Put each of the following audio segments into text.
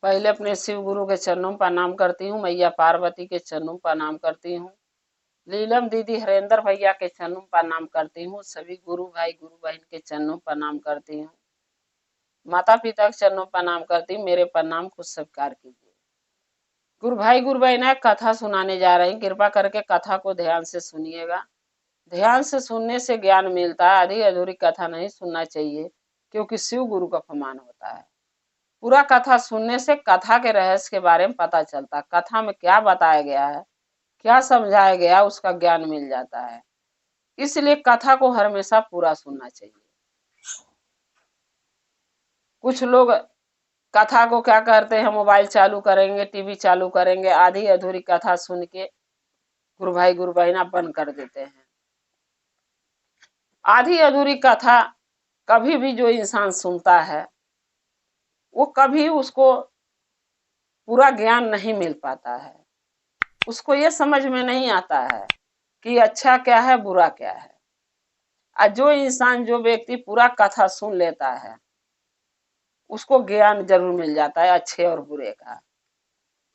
पहले अपने शिव गुरु के चरणों में प्रणाम करती हूँ, मैया पार्वती के चरणों में प्रणाम करती हूँ, लीलम दीदी हरेंद्र भैया के चरणों में प्रणाम करती हूँ, सभी गुरु भाई गुरु बहन के चरणों में प्रणाम करती हूँ, माता पिता के चरणों में प्रणाम करती हूँ। मेरे प्रणाम को स्वीकार कीजिए। गुरु भाई गुरु बहन कथा सुनाने जा रही, कृपा करके कथा को ध्यान से सुनिएगा। ध्यान से सुनने से ज्ञान मिलता है, आधी अधूरी कथा नहीं सुनना चाहिए, क्योंकि शिव गुरु का अपमान होता है। पूरा कथा सुनने से कथा के रहस्य के बारे में पता चलता है, कथा में क्या बताया गया है, क्या समझाया गया, उसका ज्ञान मिल जाता है। इसलिए कथा को हमेशा पूरा सुनना चाहिए। कुछ लोग कथा को क्या करते हैं, मोबाइल चालू करेंगे, टीवी चालू करेंगे, आधी अधूरी कथा सुन के गुरु भाई गुरु बहना बंद कर देते हैं। आधी अधूरी कथा कभी भी जो इंसान सुनता है वो कभी उसको पूरा ज्ञान नहीं मिल पाता है, उसको ये समझ में नहीं आता है कि अच्छा क्या है बुरा क्या है। और जो इंसान जो व्यक्ति पूरा कथा सुन लेता है उसको ज्ञान जरूर मिल जाता है अच्छे और बुरे का,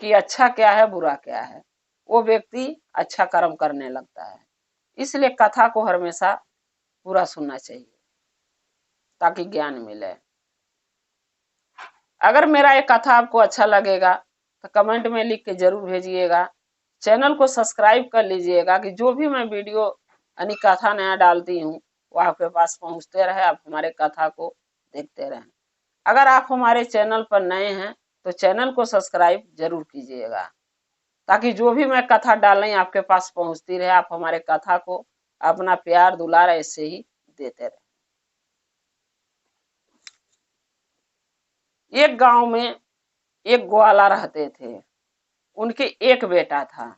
कि अच्छा क्या है बुरा क्या है। वो व्यक्ति अच्छा कर्म करने लगता है। इसलिए कथा को हमेशा पूरा सुनना चाहिए ताकि ज्ञान मिले। अगर मेरा ये कथा आपको अच्छा लगेगा तो कमेंट में लिख के जरूर भेजिएगा। चैनल को सब्सक्राइब कर लीजिएगा कि जो भी मैं वीडियो यानी कथा नया डालती हूँ वो आपके पास पहुँचते रहे, आप हमारे कथा को देखते रहें। अगर आप हमारे चैनल पर नए हैं तो चैनल को सब्सक्राइब जरूर कीजिएगा ताकि जो भी मैं कथा डालें आपके पास पहुँचती रहे, आप हमारे कथा को अपना प्यार दुलार ऐसे ही देते रहे। एक गांव में एक ग्वाला रहते थे, उनके एक बेटा था।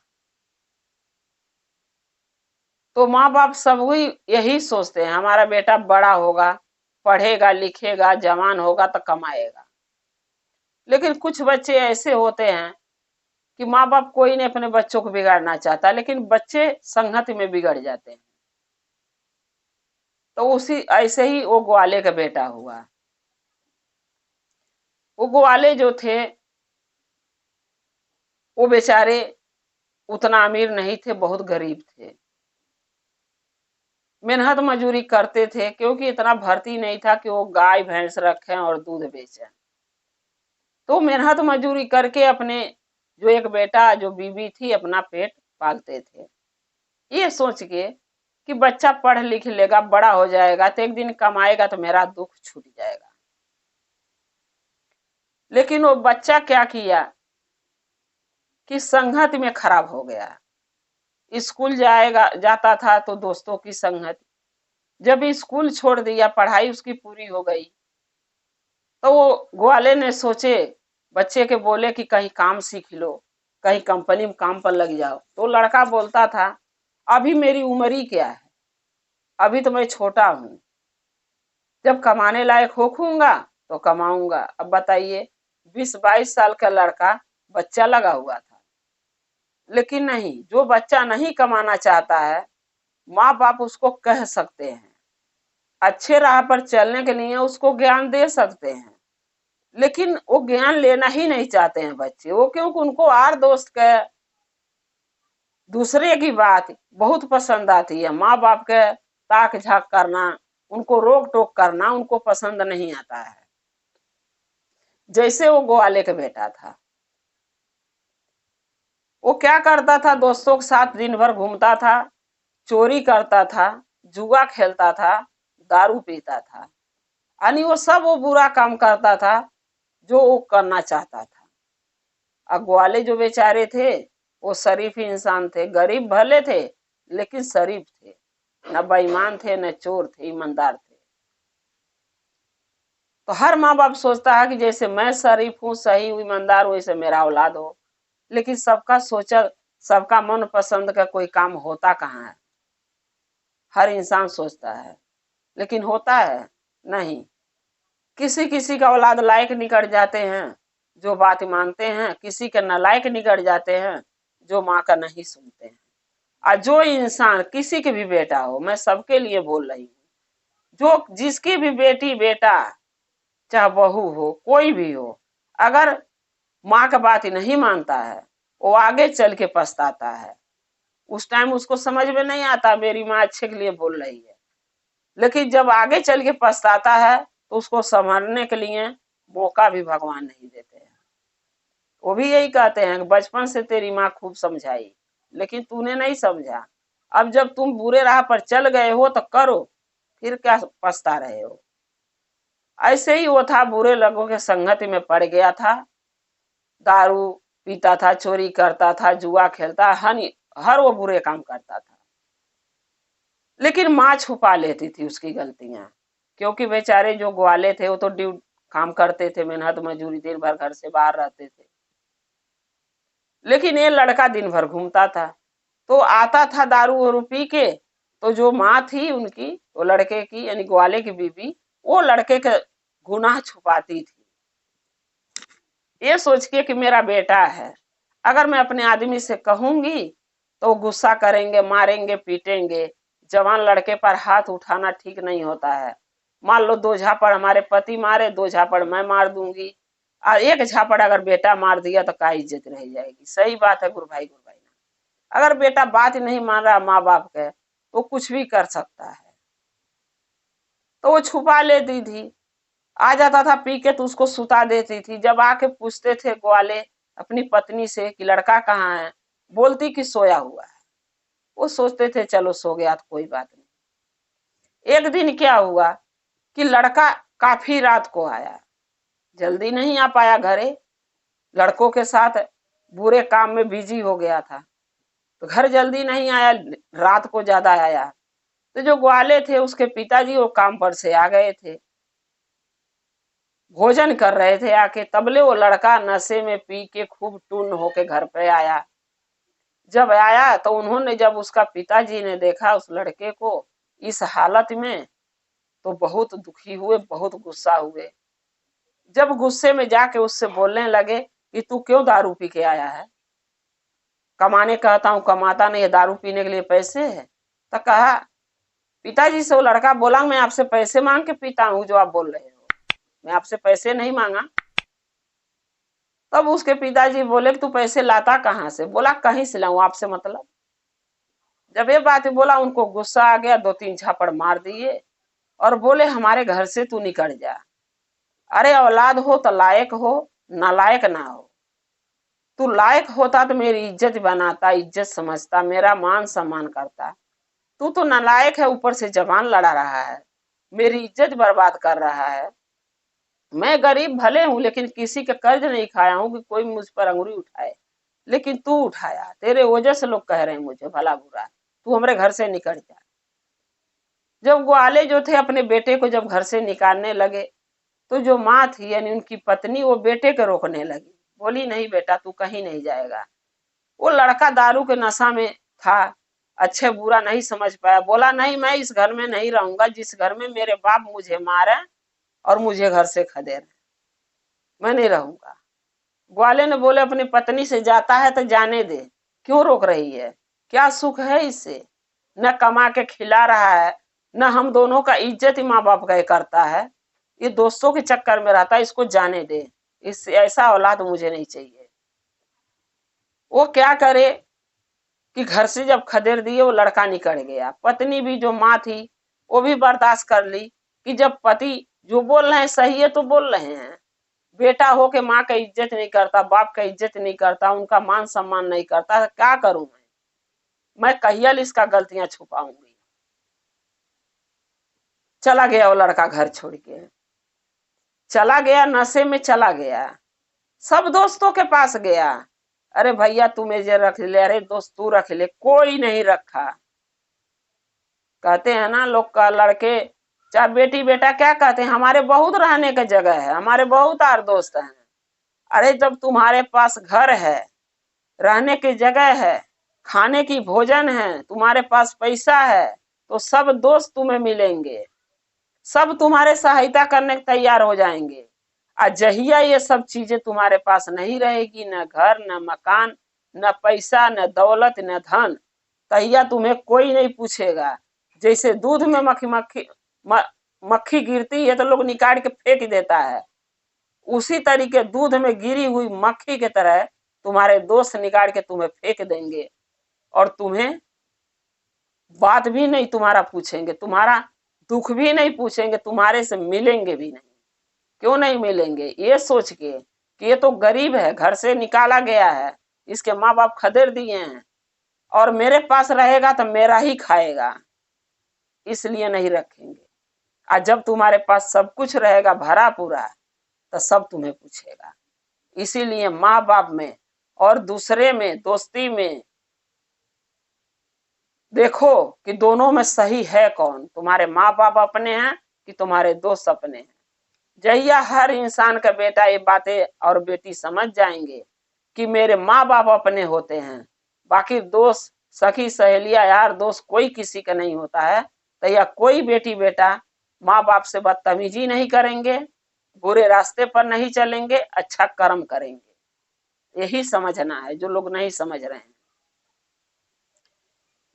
तो माँ बाप सब यही सोचते हैं हमारा बेटा बड़ा होगा, पढ़ेगा लिखेगा, जवान होगा तो कमाएगा। लेकिन कुछ बच्चे ऐसे होते हैं कि माँ बाप कोई नहीं अपने बच्चों को बिगाड़ना चाहता, लेकिन बच्चे संगत में बिगड़ जाते हैं। तो उसी ऐसे ही वो ग्वाले का बेटा हुआ। वो ग्वाले जो थे वो बेचारे उतना अमीर नहीं थे, बहुत गरीब थे। मेहनत मजूरी करते थे क्योंकि इतना भर्ती नहीं था कि वो गाय भैंस रखें और दूध बेचें। तो मेहनत मजूरी करके अपने जो एक बेटा जो बीवी थी अपना पेट पालते थे, ये सोच के कि बच्चा पढ़ लिख लेगा, बड़ा हो जाएगा तो एक दिन कमाएगा तो मेरा दुख छूट जाएगा। लेकिन वो बच्चा क्या किया कि संगत में खराब हो गया। स्कूल जाता था तो दोस्तों की संगत, जब स्कूल छोड़ दिया, पढ़ाई उसकी पूरी हो गई, तो वो ग्वाले ने सोचे, बच्चे के बोले कि कहीं काम सीख लो, कहीं कंपनी में काम पर लग जाओ। तो लड़का बोलता था अभी मेरी उम्र ही क्या है, अभी तो मैं छोटा हूँ, जब कमाने लायक होखूंगा तो कमाऊंगा। अब बताइए 20-22 साल का लड़का बच्चा लगा हुआ था। लेकिन नहीं, जो बच्चा नहीं कमाना चाहता है माँ बाप उसको कह सकते हैं, अच्छे राह पर चलने के लिए उसको ज्ञान दे सकते हैं, लेकिन वो ज्ञान लेना ही नहीं चाहते हैं बच्चे। वो क्योंकि उनको आर दोस्त के दूसरे की बात बहुत पसंद आती है, माँ बाप के ताक झाक करना, उनको रोक टोक करना उनको पसंद नहीं आता है। जैसे वो ग्वाले का बेटा था, वो क्या करता था, दोस्तों के साथ दिन भर घूमता था, चोरी करता था, जुआ खेलता था, दारू पीता था, यानी वो बुरा काम करता था जो वो करना चाहता था। अब ग्वाले जो बेचारे थे वो शरीफ इंसान थे, गरीब भले थे लेकिन शरीफ थे, न बेईमान थे न चोर थे, ईमानदार थे। तो हर माँ बाप सोचता है कि जैसे मैं शरीफ हूँ, सही हूँ, ईमानदार हूँ, वैसे मेरा औलाद हो। लेकिन सबका सोचा, सबका मन पसंद का कोई काम होता कहाँ है। हर इंसान सोचता है लेकिन होता है नहीं। किसी किसी का औलाद लायक निकल जाते हैं जो बात मानते हैं, किसी के नालायक निकल जाते हैं जो माँ का नहीं सुनते हैं। और जो इंसान किसी के भी बेटा हो, मैं सबके लिए बोल रही हूँ, जो जिसकी भी बेटी बेटा चाहे बहू हो कोई भी हो, अगर माँ का बात ही नहीं मानता है, वो आगे चल के पछताता है। उस टाइम उसको समझ में नहीं आता मेरी माँ अच्छे के लिए बोल रही है, लेकिन जब आगे चल के पछताता है तो उसको संभलने के लिए मौका भी भगवान नहीं देते हैं। वो भी यही कहते हैं बचपन से तेरी माँ खूब समझाई, लेकिन तूने नहीं समझा। अब जब तुम बुरे राह पर चल गए हो तो करो, फिर क्या पछता रहे हो। ऐसे ही वो था, बुरे लोगों के संगत में पड़ गया था, दारू पीता था, चोरी करता था, जुआ खेलता, हर वो बुरे काम करता था। लेकिन माँ छुपा लेती थी उसकी गलतियां, क्योंकि बेचारे जो ग्वाले थे वो तो ड्यूटी काम करते थे, मेहनत मजदूरी, दिन भर घर से बाहर रहते थे। लेकिन ये लड़का दिन भर घूमता था, तो आता था दारू वारू पी के, तो जो माँ थी उनकी, वो लड़के की यानी ग्वाले की बीबी, वो लड़के के गुनाह छुपाती थी, ये सोच के कि मेरा बेटा है, अगर मैं अपने आदमी से कहूंगी तो गुस्सा करेंगे, मारेंगे, पीटेंगे। जवान लड़के पर हाथ उठाना ठीक नहीं होता है। मान लो 2 झापड़ हमारे पति मारे, 2 झापड़ मैं मार दूंगी, और 1 झापड़ अगर बेटा मार दिया तो क्या इज्जत रह जाएगी। सही बात है गुरु भाई। अगर बेटा बात नहीं मान रहा माँ बाप के, तो कुछ भी कर सकता है, तो वो छुपा लेती थी। आ जाता था पी के तो उसको सुता देती थी। जब आके पूछते थे ग्वाले अपनी पत्नी से कि लड़का कहाँ है, बोलती कि सोया हुआ है। वो सोचते थे चलो सो गया तो कोई बात नहीं। एक दिन क्या हुआ कि लड़का काफी रात को आया, जल्दी नहीं आ पाया घरे, लड़कों के साथ बुरे काम में बिजी हो गया था, तो घर जल्दी नहीं आया, रात को ज्यादा आया। तो जो ग्वाले थे उसके पिताजी वो काम पर से आ गए थे, भोजन कर रहे थे आके, तबले वो लड़का नशे में पी के खूब टून होके घर पे आया। जब आया तो उन्होंने, जब उसका पिताजी ने देखा उस लड़के को इस हालत में, तो बहुत दुखी हुए, बहुत गुस्सा हुए। जब गुस्से में जाके उससे बोलने लगे कि तू क्यों दारू पी के आया है, कमाने कहता हूँ कमाता नहीं है, दारू पीने के लिए पैसे है। तो कहा पिताजी से, वो लड़का बोला मैं आपसे पैसे मांग के पीता हूँ जो आप बोल रहे हो, मैं आपसे पैसे नहीं मांगा। तब उसके पिताजी बोले कि तू पैसे लाता कहाँ से, बोला कहीं से लाऊं, आपसे मतलब। जब ये बात बोला उनको गुस्सा आ गया, 2-3 झापड़ मार दिए और बोले हमारे घर से तू निकल जा। अरे औलाद हो तो लायक हो, नालायक ना हो। तू लायक होता तो मेरी इज्जत बनाता, इज्जत समझता, मेरा मान सम्मान करता। तू तो नालायक है, ऊपर से जबान लड़ा रहा है, मेरी इज्जत बर्बाद कर रहा है। मैं गरीब भले हूं, लेकिन किसी का कर्ज नहीं खाया हूं कि कोई मुझ पर अंगुली उठाए, लेकिन तू उठाया, तेरे वजह से लोग कह रहे हैं मुझे भला बुरा, तू हमारे घर से निकल जा। जब ग्वाले जो थे अपने बेटे को जब घर से निकालने लगे, तो जो माँ थी यानी उनकी पत्नी, वो बेटे को रोकने लगी, बोली नहीं बेटा तू कहीं नहीं जाएगा। वो लड़का दारू के नशा में था, अच्छे बुरा नहीं समझ पाया, बोला नहीं मैं इस घर में नहीं रहूंगा, जिस घर में मेरे बाप मुझे मारे और मुझे घर से खदेड़, मैं नहीं रहूंगा। ग्वाले ने बोले अपनी पत्नी से जाता है तो जाने दे, क्यों रोक रही है, क्या सुख है इससे, न कमा के खिला रहा है, न हम दोनों का इज्जत ही माँ बाप का करता है, ये दोस्तों के चक्कर में रहता है, इसको जाने दे, इससे ऐसा औलाद मुझे नहीं चाहिए। वो क्या करे कि घर से जब खदेड़ दिए वो लड़का निकल गया। पत्नी भी जो माँ थी वो भी बर्दाश्त कर ली कि जब पति जो बोल रहे हैं सही है तो बोल रहे हैं, बेटा हो के माँ का इज्जत नहीं करता, बाप का इज्जत नहीं करता, उनका मान सम्मान नहीं करता, क्या करूं मैं कहियल इसका गलतियां छुपाऊंगी। चला गया वो लड़का घर छोड़ के, चला गया नशे में, चला गया सब दोस्तों के पास गया, अरे भैया तू मुझे रख ले, अरे दोस्त तू रख ले, कोई नहीं रखा। कहते हैं ना लोग का लड़के चाहे बेटी बेटा क्या कहते हैं, हमारे बहुत रहने का जगह है, हमारे बहुत यार दोस्त हैं। अरे जब तुम्हारे पास घर है, रहने की जगह है, खाने की भोजन है, तुम्हारे पास पैसा है, तो सब दोस्त तुम्हें मिलेंगे, सब तुम्हारे सहायता करने को तैयार हो जाएंगे। जहिया ये सब चीजें तुम्हारे पास नहीं रहेगी, न घर न मकान न पैसा न दौलत न धन, तहिया तुम्हें कोई नहीं पूछेगा। जैसे दूध में मक्खी गिरती है तो लोग निकाल के फेंक देता है, उसी तरीके दूध में गिरी हुई मक्खी की तरह तुम्हारे दोस्त निकाल के तुम्हें फेंक देंगे और तुम्हें बात भी नहीं तुम्हारा पूछेंगे, तुम्हारा दुख भी नहीं पूछेंगे, तुम्हारे से मिलेंगे भी नहीं। क्यों नहीं मिलेंगे? ये सोच के कि ये तो गरीब है, घर से निकाला गया है, इसके माँ बाप खदेड़ दिए हैं और मेरे पास रहेगा तो मेरा ही खाएगा, इसलिए नहीं रखेंगे। और जब तुम्हारे पास सब कुछ रहेगा भरा पूरा तो सब तुम्हें पूछेगा। इसीलिए माँ बाप में और दूसरे में दोस्ती में देखो कि दोनों में सही है कौन, तुम्हारे माँ बाप अपने हैं कि तुम्हारे दोस्त अपने हैं। जहिया हर इंसान का बेटा ये बातें और बेटी समझ जाएंगे कि मेरे माँ बाप अपने होते हैं, बाकी दोस्त सखी सहेलियां यार दोस्त कोई किसी का नहीं होता है, तो यह कोई बेटी बेटा माँ बाप से बदतमीजी नहीं करेंगे, बुरे रास्ते पर नहीं चलेंगे, अच्छा कर्म करेंगे। यही समझना है जो लोग नहीं समझ रहे हैं।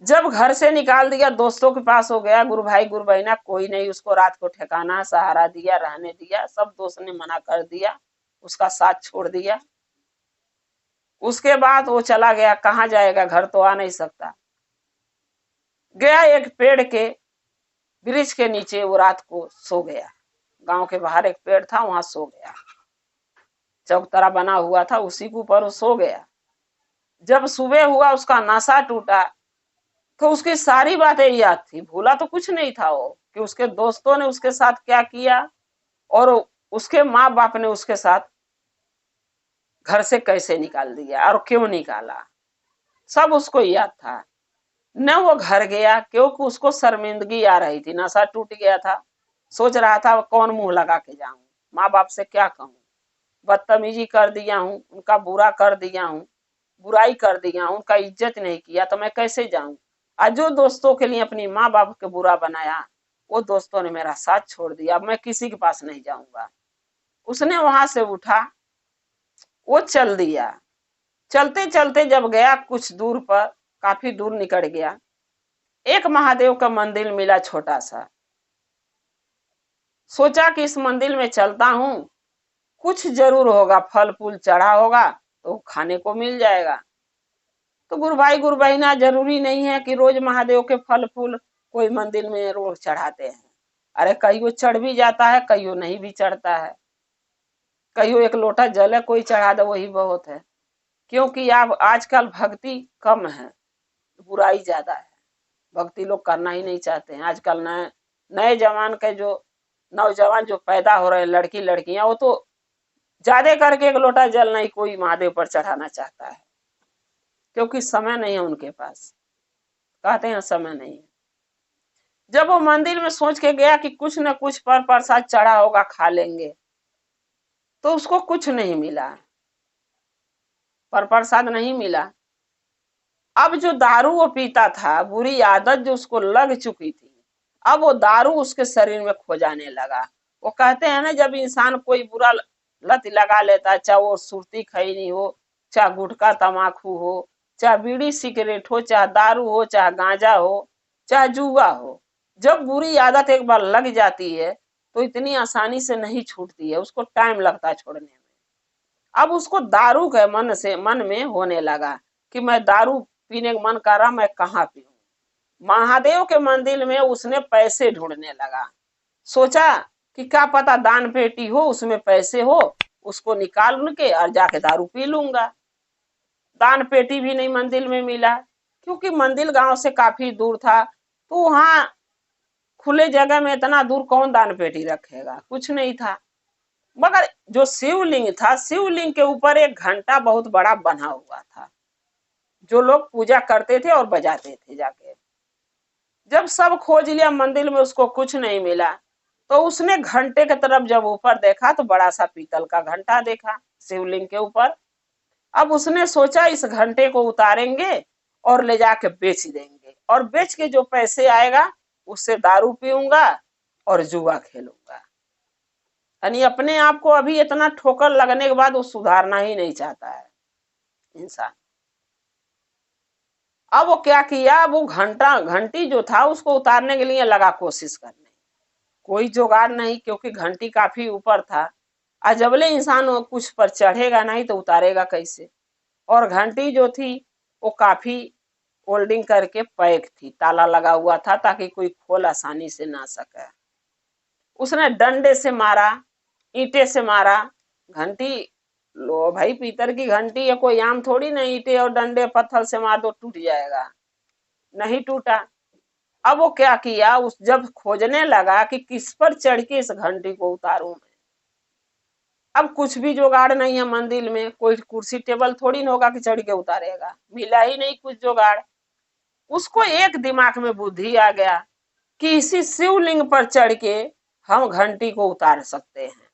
जब घर से निकाल दिया, दोस्तों के पास हो गया, गुरु भाई गुरु बहना कोई नहीं उसको रात को ठिकाना सहारा दिया, रहने दिया, सब दोस्त ने मना कर दिया, उसका साथ छोड़ दिया। उसके बाद वो चला गया, कहाँ जाएगा, घर तो आ नहीं सकता। गया एक पेड़ के वृक्ष के नीचे, वो रात को सो गया। गांव के बाहर एक पेड़ था, वहां सो गया, चौतरा बना हुआ था, उसी के ऊपर वो सो गया। जब सुबह हुआ उसका नशा टूटा तो उसकी सारी बातें याद थी, भूला तो कुछ नहीं था वो कि उसके दोस्तों ने उसके साथ क्या किया और उसके माँ बाप ने उसके साथ घर से कैसे निकाल दिया और क्यों निकाला, सब उसको याद था। न वो घर गया क्योंकि उसको शर्मिंदगी आ रही थी, नशा टूट गया था, सोच रहा था कौन मुंह लगा के जाऊं, माँ बाप से क्या कहूं, बदतमीजी कर दिया हूं, उनका बुरा कर दिया हूं, बुराई कर दिया हूं, उनका इज्जत नहीं किया तो मैं कैसे जाऊं। आज जो दोस्तों के लिए अपनी माँ बाप के बुरा बनाया, वो दोस्तों ने मेरा साथ छोड़ दिया, अब मैं किसी के पास नहीं जाऊंगा। उसने वहां से उठा, वो चल दिया। चलते चलते जब गया कुछ दूर पर, काफी दूर निकल गया, एक महादेव का मंदिर मिला छोटा सा। सोचा कि इस मंदिर में चलता हूं, कुछ जरूर होगा, फल फूल चढ़ा होगा तो खाने को मिल जाएगा। तो गुरु भाई गुरु बहना जरूरी नहीं है कि रोज महादेव के फल फूल कोई मंदिर में रोज चढ़ाते हैं। अरे कईयों चढ़ भी जाता है, कईयों नहीं भी चढ़ता है, कईयों एक लोटा जल है कोई चढ़ा दे वही बहुत है। क्योंकि आप आजकल भक्ति कम है, बुराई ज्यादा है, भक्ति लोग करना ही नहीं चाहते हैं। आजकल नए नए जवान के जो नौजवान जो पैदा हो रहे हैं, लड़की लड़कियां, वो तो ज्यादा करके एक लोटा जल नहीं कोई महादेव पर चढ़ाना चाहता है, क्योंकि समय नहीं है उनके पास, कहते हैं समय नहीं है। जब वो मंदिर में सोच के गया कि कुछ न कुछ पर प्रसाद चढ़ा होगा, खा लेंगे, तो उसको कुछ नहीं मिला, पर प्रसाद नहीं मिला। अब जो दारू वो पीता था, बुरी आदत जो उसको लग चुकी थी, अब वो दारू उसके शरीर में खो जाने लगा। वो कहते हैं ना, जब इंसान कोई बुरा लत लगा लेता है, चाहे वो सुरती खैनी हो, चाहे गुटखा तमाकू हो, चाहे बीड़ी सिगरेट हो, चाहे दारू हो, चाहे गांजा हो, चाहे जुआ हो, जब बुरी आदत एक बार लग जाती है तो इतनी आसानी से नहीं छूटती है, उसको टाइम लगता है छोड़ने में। अब उसको दारू के मन में होने लगा कि मैं दारू पीने का मन कर रहा, मैं कहाँ पीऊं। महादेव के मंदिर में उसने पैसे ढूंढने लगा, सोचा कि क्या पता दान पेटी हो, उसमें पैसे हो, उसको निकाल के और जाके दारू पी लूंगा। दान पेटी भी नहीं मंदिर में मिला, क्योंकि मंदिर गांव से काफी दूर था, तो वहां खुले जगह में इतना दूर कौन दान पेटी रखेगा, कुछ नहीं था। मगर जो शिवलिंग था, शिवलिंग के ऊपर एक घंटा बहुत बड़ा बना हुआ था, जो लोग पूजा करते थे और बजाते थे जाके। जब सब खोज लिया मंदिर में, उसको कुछ नहीं मिला, तो उसने घंटे की तरफ जब ऊपर देखा तो बड़ा सा पीतल का घंटा देखा शिवलिंग के ऊपर। अब उसने सोचा इस घंटे को उतारेंगे और ले जाके बेच देंगे, और बेच के जो पैसे आएगा उससे दारू पीऊंगा और जुआ खेलूंगा। यानी अपने आप को अभी इतना ठोकर लगने के बाद वो सुधारना ही नहीं चाहता है इंसान। अब वो क्या किया, वो घंटी जो था उसको उतारने के लिए लगा कोशिश करने, कोई जुगाड़ नहीं, क्योंकि घंटी काफी ऊपर था। जबले इंसान वो कुछ पर चढ़ेगा नहीं तो उतारेगा कैसे। और घंटी जो थी वो काफी होल्डिंग करके पैक थी, ताला लगा हुआ था ताकि कोई खोल आसानी से ना सके। उसने डंडे से मारा, ईंटे से मारा। घंटी लो भाई, पीतल की घंटी है, कोई आम थोड़ी ना ईंटे और डंडे पत्थर से मार दो टूट जाएगा, नहीं टूटा। अब वो क्या किया, उस जब खोजने लगा कि किस पर चढ़ के इस घंटी को उतारूं मैं। अब कुछ भी जुगाड़ नहीं है मंदिर में, कोई कुर्सी टेबल थोड़ी ना होगा कि चढ़ के उतारेगा, मिला ही नहीं कुछ जुगाड़। उसको एक दिमाग में बुद्धि आ गया कि इसी शिवलिंग पर चढ़ के हम घंटी को उतार सकते हैं,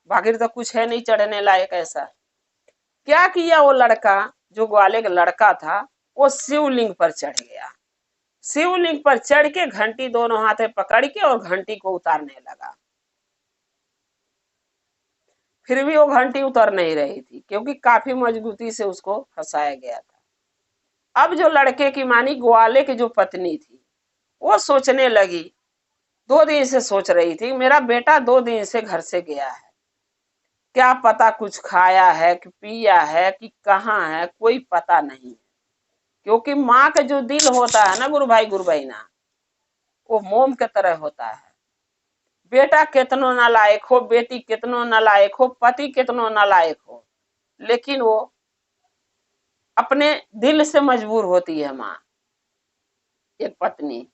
बाकी तो कुछ है नहीं चढ़ने लायक ऐसा। क्या किया वो लड़का, जो ग्वाले का लड़का था, वो शिवलिंग पर चढ़ गया। शिवलिंग पर चढ़ के घंटी दोनों हाथ पकड़ के और घंटी को उतारने लगा। फिर भी वो घंटी उतर नहीं रही थी क्योंकि काफी मजबूती से उसको फंसाया गया था। अब जो लड़के की मानी ग्वाले की जो पत्नी थी, वो सोचने लगी, 2 दिन से सोच रही थी मेरा बेटा 2 दिन से घर से गया है, क्या पता कुछ खाया है कि पिया है कि कहाँ है, कोई पता नहीं। क्योंकि माँ का जो दिल होता है ना गुरु भाई गुरु बहना, वो मोम के तरह होता है। बेटा कितनो नालायक हो, बेटी कितनो नालायक हो, पति कितनो नालायक हो, लेकिन वो अपने दिल से मजबूर होती है माँ, एक पत्नी।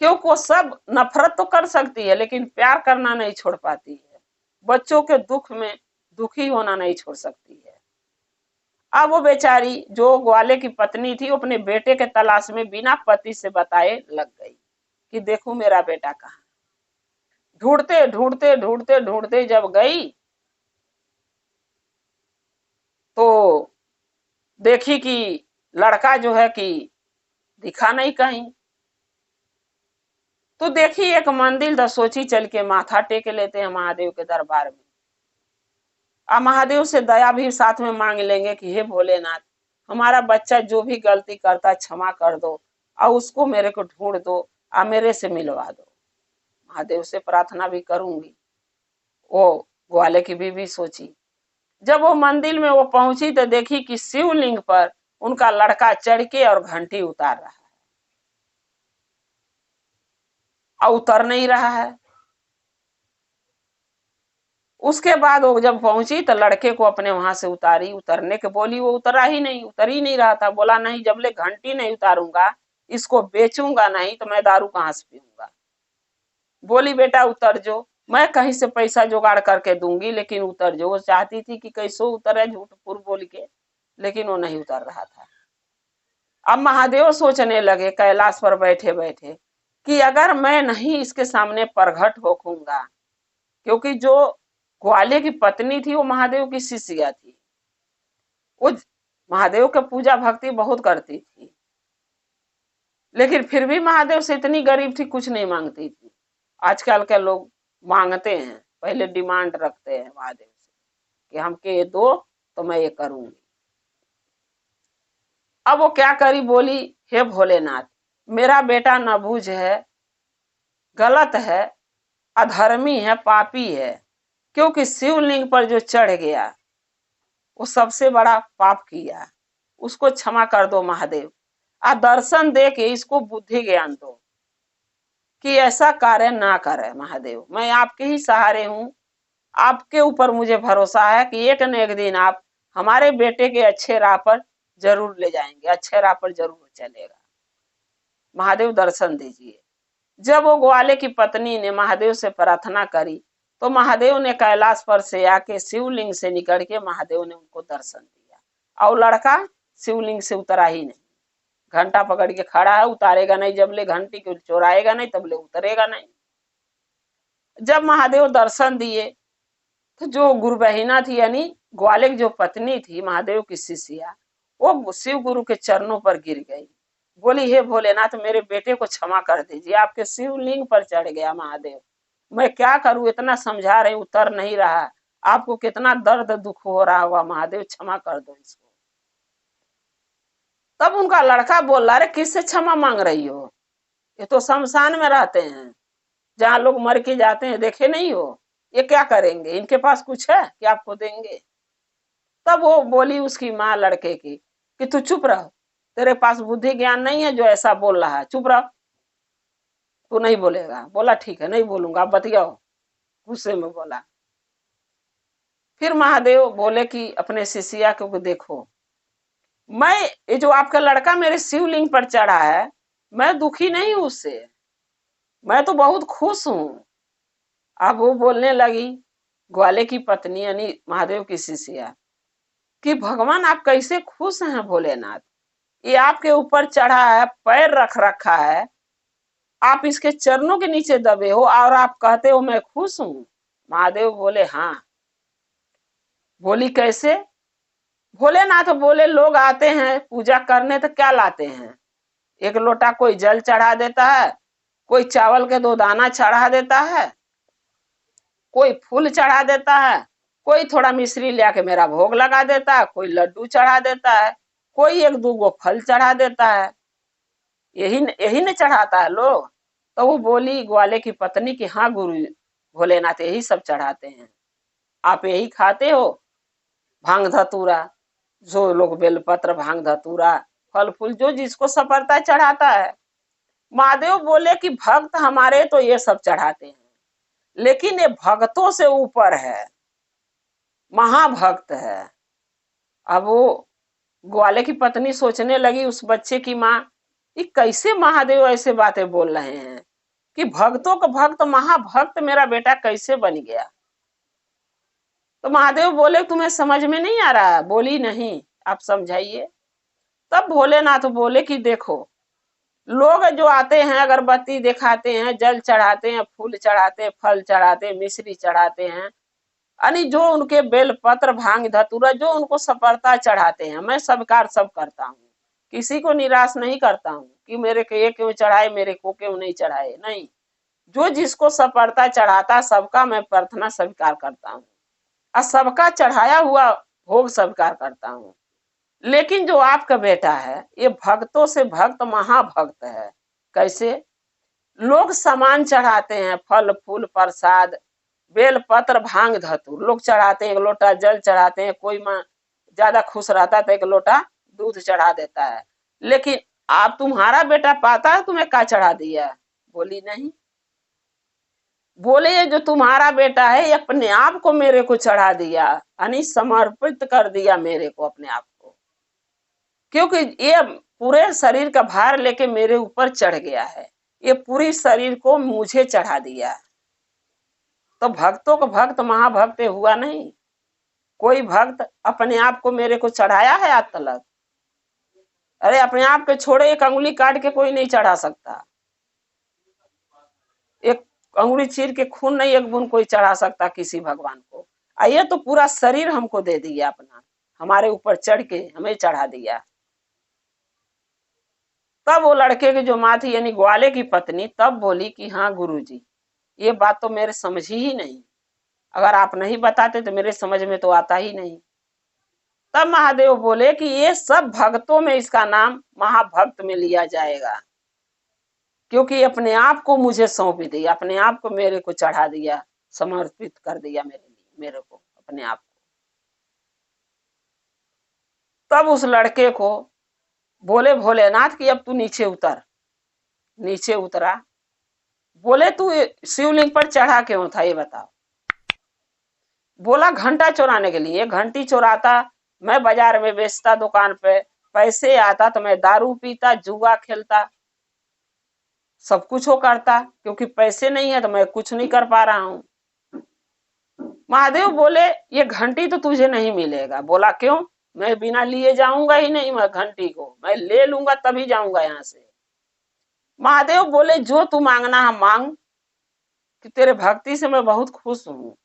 क्योंकि वो सब नफरत तो कर सकती है लेकिन प्यार करना नहीं छोड़ पाती है, बच्चों के दुख में दुखी होना नहीं छोड़ सकती है। अब वो बेचारी जो ग्वाले की पत्नी थी, वो अपने बेटे के तलाश में बिना पति से बताए लग गई कि देखो मेरा बेटा कहाँ। ढूंढते ढूंढते ढूंढते ढूंढते जब गई तो देखी कि लड़का जो है कि दिखा नहीं कहीं। तो देखी एक मंदिर, तो सोची चल के माथा टेक लेते हैं महादेव के दरबार में। अब महादेव से दया भी साथ में मांग लेंगे कि हे भोलेनाथ, हमारा बच्चा जो भी गलती करता है क्षमा कर दो, और उसको मेरे को ढूंढ दो, और मेरे से मिलवा दो। महादेव से प्रार्थना भी करूंगी, वो ग्वाले की बीवी सोची। जब वो मंदिर में वो पहुंची तो देखी कि शिवलिंग पर उनका लड़का चढ़ के और घंटी उतार रहा है, और उतर नहीं रहा है। उसके बाद वो जब पहुंची तो लड़के को अपने वहां से उतारी, उतरने के बोली, वो उतरा ही नहीं, उतर ही नहीं रहा था। बोला नहीं, जब ले घंटी नहीं उतारूंगा, इसको बेचूंगा नहीं तो मैं दारू कहाँ से पीऊंगा। बोली बेटा उतर जो, मैं कहीं से पैसा जुगाड़ करके दूंगी, लेकिन उतर जो। वो चाहती थी कि कैसो उतरे झूठ फूट बोल के, लेकिन वो नहीं उतर रहा था। अब महादेव सोचने लगे कैलाश पर बैठे बैठे कि अगर मैं नहीं इसके सामने प्रगट होऊंगा, क्योंकि जो ग्वाले की पत्नी थी वो महादेव की शिष्या थी, वो महादेव के पूजा भक्ति बहुत करती थी, लेकिन फिर भी महादेव से इतनी गरीब थी, कुछ नहीं मांगती थी। आजकल के लोग मांगते हैं, पहले डिमांड रखते हैं महादेव से कि हमके ये दो तो मैं ये करूंगी। अब वो क्या करी, बोली हे भोलेनाथ, मेरा बेटा नबूझ है, गलत है, अधर्मी है, पापी है, क्योंकि शिवलिंग पर जो चढ़ गया वो सबसे बड़ा पाप किया, उसको क्षमा कर दो महादेव। आ दर्शन दे के इसको बुद्धि ज्ञान दो कि ऐसा कार्य ना करे महादेव। मैं आपके ही सहारे हूं, आपके ऊपर मुझे भरोसा है कि एक न एक दिन आप हमारे बेटे के अच्छे राह पर जरूर ले जाएंगे, अच्छे राह पर जरूर चलेगा, महादेव दर्शन दीजिए। जब वो ग्वाले की पत्नी ने महादेव से प्रार्थना करी तो महादेव ने कैलाश पर से आके शिवलिंग से निकल के महादेव ने उनको दर्शन दिया, और लड़का शिवलिंग से उतरा ही नहीं, घंटा पकड़ के खड़ा है, उतारेगा नहीं, जब ले घंटी को चोराएगा नहीं तब ले उतरेगा नहीं। जब महादेव दर्शन दिए तो जो गुरु बहिना थी, यानी ग्वाले की जो पत्नी थी महादेव की शिष्या, वो शिव गुरु के चरणों पर गिर गई। बोली हे भोलेनाथ, मेरे बेटे को क्षमा कर दीजिए, आपके शिवलिंग पर चढ़ गया महादेव, मैं क्या करूं, इतना समझा रही उतर नहीं रहा, आपको कितना दर्द दुख हो रहा होगा, महादेव क्षमा कर दो इसको। तब उनका लड़का बोल रहा, अरे किससे क्षमा मांग रही हो, ये तो शमशान में रहते हैं, जहां लोग मर के जाते हैं, देखे नहीं हो, ये क्या करेंगे, इनके पास कुछ है कि आपको देंगे। तब वो बोली उसकी माँ लड़के की कि तू चुप रह, तेरे पास बुद्धि ज्ञान नहीं है जो ऐसा बोल रहा है, चुप रह, तू नहीं बोलेगा। बोला ठीक है, नहीं बोलूंगा, आप बतियाओ, गुस्से में बोला। फिर महादेव बोले कि अपने शिष्या को देखो, मैं ये जो आपका लड़का मेरे शिवलिंग पर चढ़ा है, मैं दुखी नहीं हूं उससे, मैं तो बहुत खुश हूं। अब वो बोलने लगी, ग्वाले की पत्नी यानी महादेव की शिष्या, कि भगवान आप कैसे खुश हैं भोलेनाथ, ये आपके ऊपर चढ़ा है, पैर रख रखा है, आप इसके चरणों के नीचे दबे हो और आप कहते हो मैं खुश हूं। महादेव बोले हाँ। बोली कैसे? भोलेनाथ बोले लोग आते हैं पूजा करने तो क्या लाते हैं, एक लोटा कोई जल चढ़ा देता है, कोई चावल के 2 दाना चढ़ा देता है, कोई फूल चढ़ा देता है, कोई थोड़ा मिश्री ले आके मेरा भोग लगा देता है, कोई लड्डू चढ़ा देता है, कोई 1-2 फल चढ़ा देता है, यही यही न चढ़ाता है लोग। तो वो बोली ग्वाले की पत्नी की हाँ गुरु भोलेनाथ यही सब चढ़ाते हैं, आप यही खाते हो, भांग धतूरा, जो लोग बेलपत्र भांग धतूरा फल फूल जो जिसको सपरता चढ़ाता है। महादेव बोले कि भक्त हमारे तो ये सब चढ़ाते हैं, लेकिन ये भक्तों से ऊपर है, महाभक्त है। अब वो ग्वाले की पत्नी सोचने लगी, उस बच्चे की माँ, ये कैसे महादेव ऐसे बातें बोल रहे हैं कि भक्तों का भक्त महाभक्त मेरा बेटा कैसे बन गया। तो महादेव बोले तुम्हें समझ में नहीं आ रहा? बोली नहीं, आप समझाइए। तब भोलेनाथ बोले कि देखो, लोग जो आते हैं अगरबत्ती दिखाते हैं, जल चढ़ाते हैं, फूल चढ़ाते हैं, फल चढ़ाते हैं, मिश्री चढ़ाते हैं, यानी जो उनके बेलपत्र भांग धतूरा जो उनको सपरता चढ़ाते हैं, मैं स्वीकार सब करता हूँ, किसी को निराश नहीं करता हूँ कि मेरे को ये क्यों चढ़ाए, मेरे को क्यों नहीं चढ़ाए, नहीं, जो जिसको सपरता चढ़ाता सबका मैं प्रार्थना स्वीकार करता हूँ और सबका चढ़ाया हुआ भोग स्वीकार करता हूँ। लेकिन जो आपका बेटा है ये भक्तों से भक्त महाभक्त है। कैसे? लोग सामान चढ़ाते हैं, फल फूल प्रसाद बेल पत्र भांग धतूर लोग चढ़ाते हैं, 1 लोटा जल चढ़ाते हैं, कोई माँ ज्यादा खुश रहता है तो 1 लोटा दूध चढ़ा देता है, लेकिन आप तुम्हारा बेटा पाता है तुम्हें क्या चढ़ा दिया? बोली नहीं। बोले ये जो तुम्हारा बेटा है ये अपने आप को मेरे को चढ़ा दिया, यानी समर्पित कर दिया मेरे को अपने आप को, क्योंकि ये पूरे शरीर का भार लेके मेरे ऊपर चढ़ गया है, ये पूरी शरीर को मुझे चढ़ा दिया। तो भक्तों को भक्त महाभक्त हुआ नहीं, कोई भक्त अपने आप को मेरे को चढ़ाया है आज तक? अरे अपने आप के छोड़े, 1 अंगुली काट के कोई नहीं चढ़ा सकता, 1 अंगुली चीर के खून नहीं 1 बूंद कोई चढ़ा सकता किसी भगवान को। ये तो पूरा शरीर हमको दे दिया अपना, हमारे ऊपर चढ़ के हमें चढ़ा दिया। तब वो लड़के की जो माँ थी यानी ग्वाले की पत्नी तब बोली कि हाँ गुरुजी, ये बात तो मेरे समझ ही नहीं, अगर आप नहीं बताते तो मेरे समझ में तो आता ही नहीं। तब महादेव बोले कि ये सब भक्तों में इसका नाम महाभक्त में लिया जाएगा, क्योंकि अपने आप को मुझे सौंप दिया, अपने आप को मेरे को चढ़ा दिया, समर्पित कर दिया मेरे लिए, मेरे को अपने आप को। तब उस लड़के को बोले भोलेनाथ कि अब तू नीचे उतर। नीचे उतरा। बोले तू शिवलिंग पर चढ़ा क्यों था ये बताओ? बोला घंटा चुराने के लिए, घंटी चुराता, मैं बाजार में बेचता, दुकान पे पैसे आता तो मैं दारू पीता, जुआ खेलता, सब कुछ वो करता, क्योंकि पैसे नहीं है तो मैं कुछ नहीं कर पा रहा हूं। महादेव बोले ये घंटी तो तुझे नहीं मिलेगा। बोला क्यों? मैं बिना लिए जाऊंगा ही नहीं, मैं घंटी को मैं ले लूंगा तभी जाऊंगा यहाँ से। महादेव बोले जो तू मांगना है मांग, कि तेरे भक्ति से मैं बहुत खुश हूँ,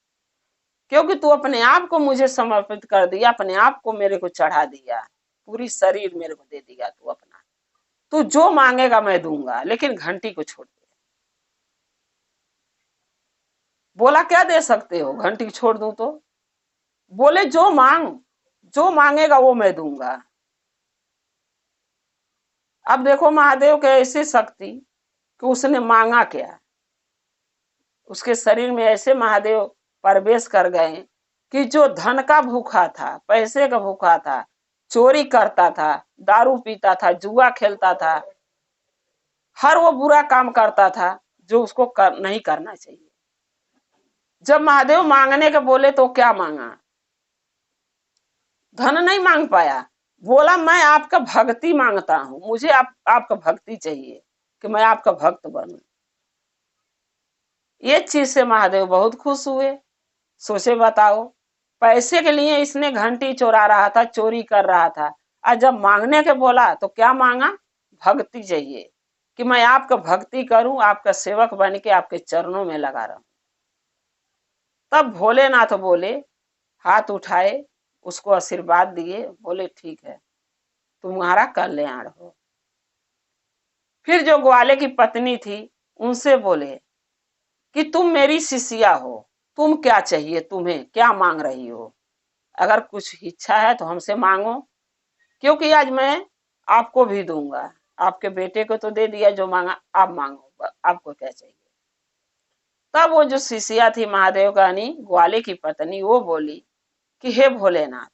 क्योंकि तू अपने आप को मुझे समर्पित कर दिया, अपने आप को मेरे को चढ़ा दिया, पूरी शरीर मेरे को दे दिया तू अपना, तू जो मांगेगा मैं दूंगा, लेकिन घंटी को छोड़ दे। बोला क्या दे सकते हो, घंटी छोड़ दूं तो? बोले जो मांग, जो मांगेगा वो मैं दूंगा। अब देखो महादेव के ऐसी शक्ति कि उसने मांगा क्या, उसके शरीर में ऐसे महादेव प्रवेश कर गए कि जो धन का भूखा था, पैसे का भूखा था, चोरी करता था, दारू पीता था, जुआ खेलता था, हर वो बुरा काम करता था जो उसको नहीं करना चाहिए। जब महादेव मांगने के बोले तो क्या मांगा? धन नहीं मांग पाया, बोला मैं आपका भक्ति मांगता हूं, मुझे आपका भक्ति चाहिए कि मैं आपका भक्त बनूं। ये चीज से महादेव बहुत खुश हुए। सोचे बताओ, पैसे के लिए इसने घंटी चोरा रहा था, चोरी कर रहा था, और जब मांगने के बोला तो क्या मांगा? भक्ति चाहिए कि मैं आपका भक्ति करूं, आपका सेवक बन के आपके चरणों में लगा रहूं। तब भोलेनाथ बोले, हाथ उठाए, उसको आशीर्वाद दिए, बोले ठीक है, तुम्हारा कल्याण हो। फिर जो ग्वाले की पत्नी थी उनसे बोले कि तुम मेरी शिष्या हो, तुम क्या चाहिए, तुम्हें क्या मांग रही हो? अगर कुछ इच्छा है तो हमसे मांगो, क्योंकि आज मैं आपको भी दूंगा। आपके बेटे को तो दे दिया, जो मांगा आप मांगो, आपको क्या चाहिए? तब वो जो शिष्या थी महादेव गानी, ग्वाले की पत्नी, वो बोली कि हे भोलेनाथ,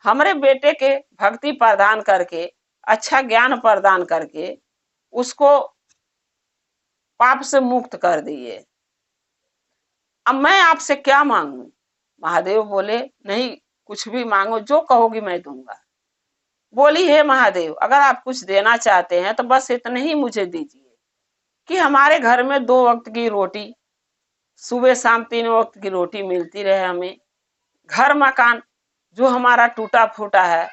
हमारे बेटे के भक्ति प्रदान करके, अच्छा ज्ञान प्रदान करके उसको पाप से मुक्त कर दिए। अब मैं आपसे क्या मांगू? महादेव बोले, नहीं, कुछ भी मांगो, जो कहोगी मैं दूंगा। बोली, हे महादेव, अगर आप कुछ देना चाहते हैं तो बस इतने ही मुझे दीजिए कि हमारे घर में 2 वक्त की रोटी, सुबह शाम 3 वक्त की रोटी मिलती रहे हमें। घर मकान जो हमारा टूटा फूटा है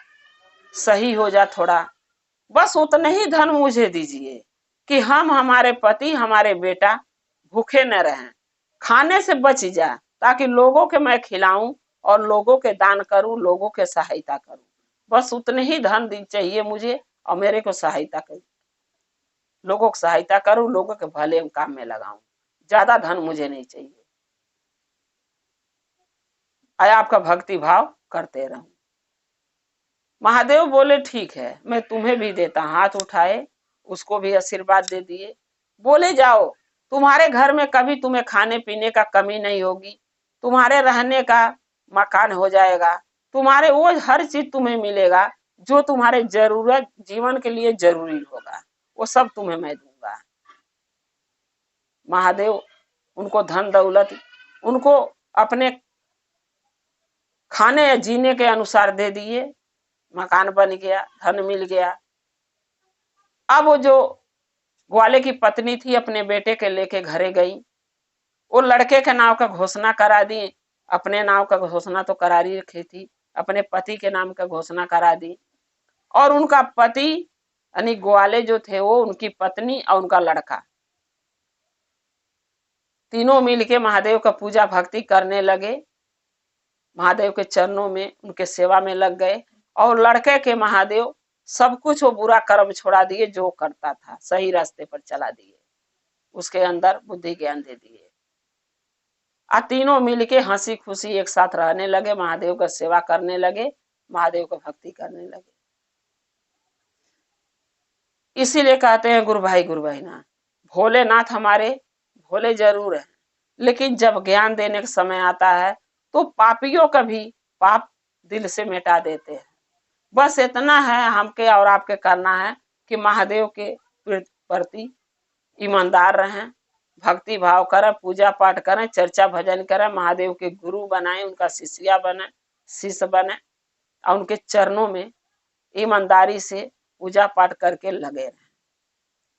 सही हो जा थोड़ा, बस उतने ही धन मुझे दीजिए कि हम, हमारे पति, हमारे बेटा भूखे न रहें, खाने से बच जा, ताकि लोगों के मैं खिलाऊं और लोगों के दान करूं, लोगों के सहायता करूं। बस उतने ही धन चाहिए मुझे, और मेरे को सहायता करूं, लोगों को सहायता करूं, लोगों के भले काम में लगाऊं, ज्यादा धन मुझे नहीं चाहिए। आया आपका भक्ति भाव करते रहूं। महादेव बोले, ठीक है, मैं तुम्हें भी देता। हाथ उठाए, उसको भी आशीर्वाद दे दिए। बोले, जाओ, तुम्हारे घर में कभी तुम्हें खाने पीने का कमी नहीं होगी, तुम्हारे रहने का मकान हो जाएगा, तुम्हारे वो हर चीज तुम्हें मिलेगा जो तुम्हारे जरूरत, जीवन के लिए जरूरी होगा, वो सब तुम्हें मैं दूंगा। महादेव उनको धन दौलत, उनको अपने खाने या जीने के अनुसार दे दिए। मकान बन गया, धन मिल गया। अब वो जो ग्वाले की पत्नी थी अपने बेटे के लेके घरे गई, वो लड़के के नाम का घोषणा करा दी, अपने नाम का घोषणा तो करा ही रखी थी, अपने पति के नाम का घोषणा करा दी। और उनका पति यानी ग्वाले जो थे, वो, उनकी पत्नी और उनका लड़का, तीनों मिलके महादेव का पूजा भक्ति करने लगे, महादेव के चरणों में, उनके सेवा में लग गए। और लड़के के महादेव सब कुछ वो बुरा कर्म छोड़ा दिए, जो करता था सही रास्ते पर चला दिए, उसके अंदर बुद्धि ज्ञान दे दिए। तीनों मिलके हंसी खुशी एक साथ रहने लगे, महादेव का सेवा करने लगे, महादेव का भक्ति करने लगे। इसीलिए कहते हैं गुरु भाई ना, भोलेनाथ हमारे भोले जरूर है, लेकिन जब ज्ञान देने का समय आता है तो पापियों का भी पाप दिल से मिटा देते हैं। बस इतना है हमके और आपके करना है कि महादेव के प्रति ईमानदार रहें, भक्ति भाव करें, पूजा पाठ करें, चर्चा भजन करें, महादेव के गुरु बनाए, उनका शिष्या बने, शिष्य बने, और उनके चरणों में ईमानदारी से पूजा पाठ करके लगे रहें,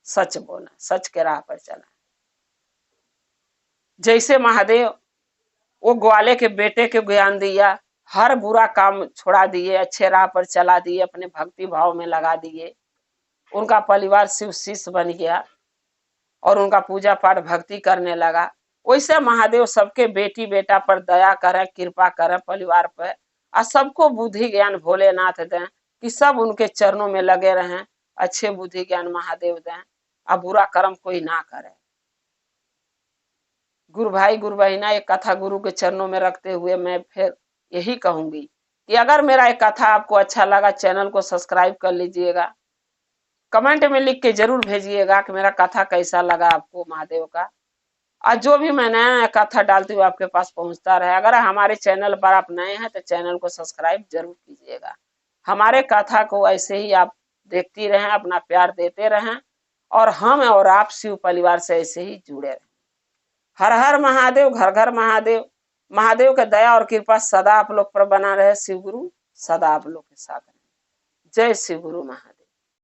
सच बोला, सच के राह पर चला। जैसे महादेव वो ग्वाले के बेटे के ज्ञान दिया, हर बुरा काम छोड़ा दिए, अच्छे राह पर चला दिए, अपने भक्ति भाव में लगा दिए, उनका परिवार शिव शिष्य बन गया और उनका पूजा पाठ भक्ति करने लगा। वैसे महादेव सबके बेटी बेटा पर दया करें, कृपा करें, परिवार पर, और सबको बुद्धि ज्ञान भोलेनाथ दें कि सब उनके चरणों में लगे रहें, अच्छे बुद्धि ज्ञान महादेव दें, और बुरा कर्म कोई ना करे। गुरु भाई गुरु बहिना, एक कथा गुरु के चरणों में रखते हुए मैं फिर यही कहूंगी कि अगर मेरा एक कथा आपको अच्छा लगा, चैनल को सब्सक्राइब कर लीजिएगा, कमेंट में लिख के जरूर भेजिएगा कि मेरा कथा कैसा लगा आपको महादेव का, और जो भी मैं नया नया कथा डालती हूँ आपके पास पहुंचता रहे। अगर हमारे चैनल पर आप नए हैं तो चैनल को सब्सक्राइब जरूर कीजिएगा। हमारे कथा को ऐसे ही आप देखती रहें, अपना प्यार देते रहें और हम और आप शिव परिवार से ऐसे ही जुड़े रहें। हर हर महादेव, घर घर महादेव। महादेव का दया और कृपा सदा आप लोग पर बना रहे। शिव गुरु सदा आप लोग के साथ रहे। जय शिव गुरु महादेव।